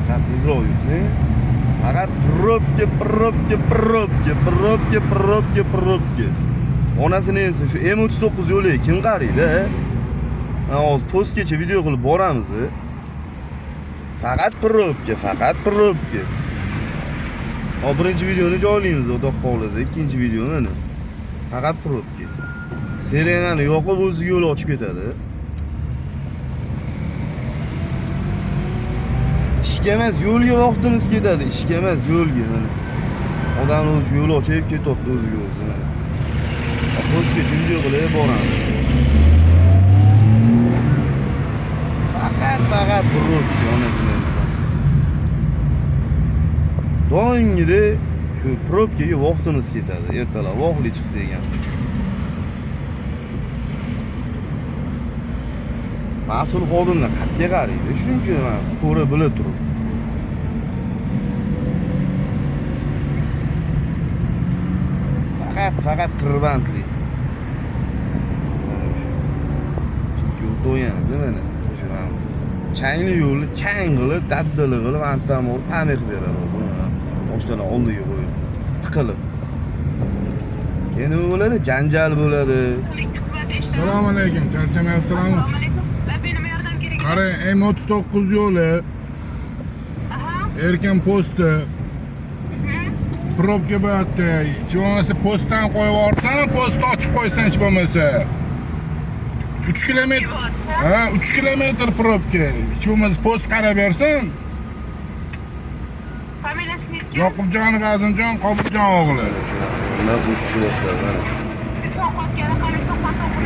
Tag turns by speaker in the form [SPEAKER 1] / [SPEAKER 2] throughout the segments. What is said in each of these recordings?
[SPEAKER 1] Sen tezroq yursang, faqat probka. Onasini ensa shu M39 yo'liga kim qaraydi? Hozir postgacha video qilib boramiz. Faqat probka. Hop birinchi videoni joylaymiz, xudo xolasa. Ikkinchi video mana. Faqat probka. Sirenani yoqib o'zi yo'l ochib ketadi. Ishga emas, yo'lga vaqtimiz ketadi. Ishga emas, yo'lga mana. Odam o'zi yo'l ochib ketyapti o'ziga o'zi. Postga video qilib boramiz. Faqat probka onasini. Doimgida shu probkaga vaqtimiz ketadi. Ertalab vaqtli chiqsa ekan. Mas'ul xodimlar qatga qaraydi. Shuning uchun men ko'ra bila turib. Faqat tirbandlik. Mana shu. Chunki o'toyamiz mana shu ham. Changli yo'lni chang qilib, daddali qilib, antamor pamir beradi. Boshdan oldiga qo'yib, tiqilib. Keyin nima bo'ladi? Janjal bo'ladi.
[SPEAKER 2] Assalomu alaykum, charchamayapsizlarmi? Qarang, M39 yo'li. Erkin posti. Probka bo'lyapti. Hech bo'lmasa postdan qo'yib yuborsan, postni ochib qo'ysan hech bo'lmasa. 3 kilometr. Ha, 3 kilometr probka. Hech bo'lmasa post qarab bersin. Yoqubjon G'azimjon Qobuljon o'g'li.
[SPEAKER 1] Nima o'tishi boshladi mana.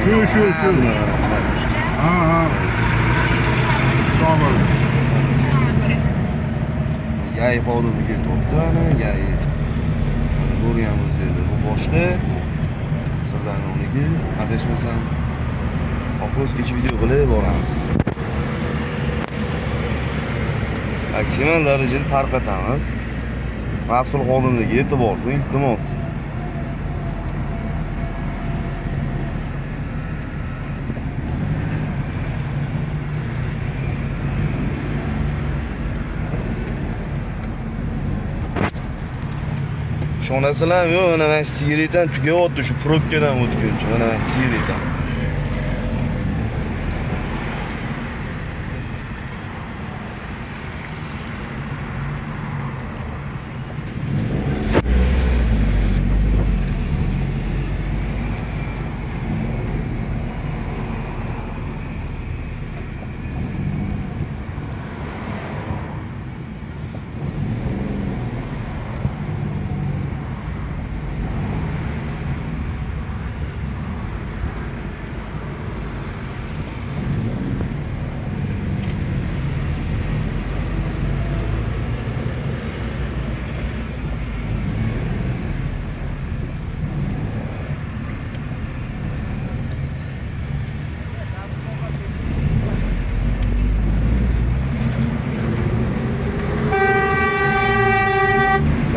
[SPEAKER 2] Shu. Ha. Sog' bo'ling.
[SPEAKER 1] Yay xodimi ketyapti, ana yay. Ko'ryapmiz endi. Bu boshqa. Sirdaryo'niki, adashmasam opozgacha video qilib boramiz. Maksimal darajada tarqatamiz. Mas'ul xodimlarga e'tiborsiz, iltimos. Ishonasizlarmi? Yo'q, mana men sigaretam tugayapti shu probkadan o'tguncha. Mana men sigaretam.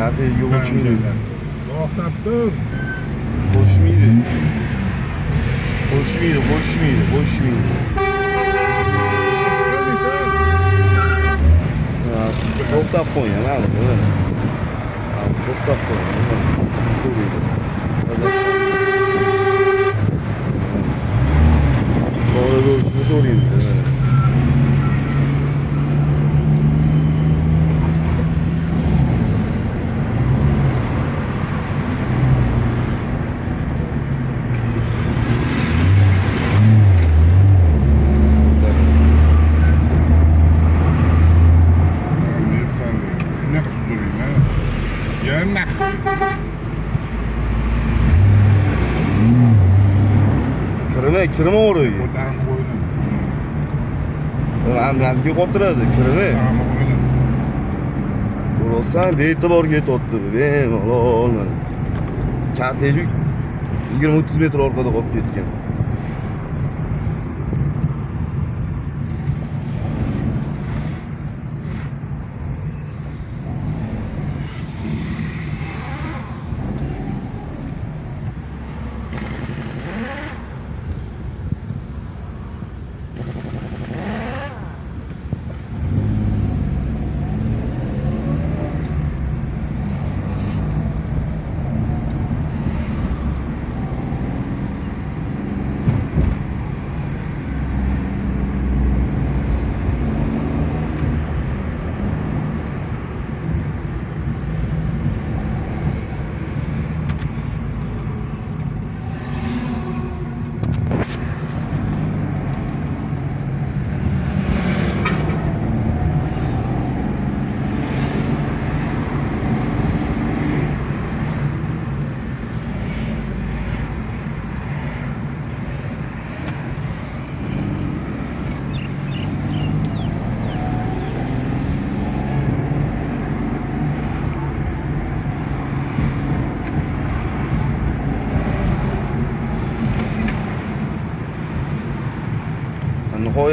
[SPEAKER 1] Zaten yo'l ochmaydi.
[SPEAKER 2] To'xtab tur.
[SPEAKER 1] Qo'shmaydi. To'xtab qo'ying, hali. To'xtab qo'ying. Sonra görüşümü sorayım size. Kirme oraya.
[SPEAKER 2] Ko'tarib qo'ydim.
[SPEAKER 1] Ham gazga qotiradi, kirme.
[SPEAKER 2] Tamam, qo'ydim.
[SPEAKER 1] Bo'lsa bee'tibor ketyapti. Bemalol mana. Kartejik 20-30 metr orqada qolib ketgan.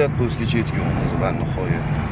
[SPEAKER 1] nihoyat postgacha yetgan o'zi va nihoyat.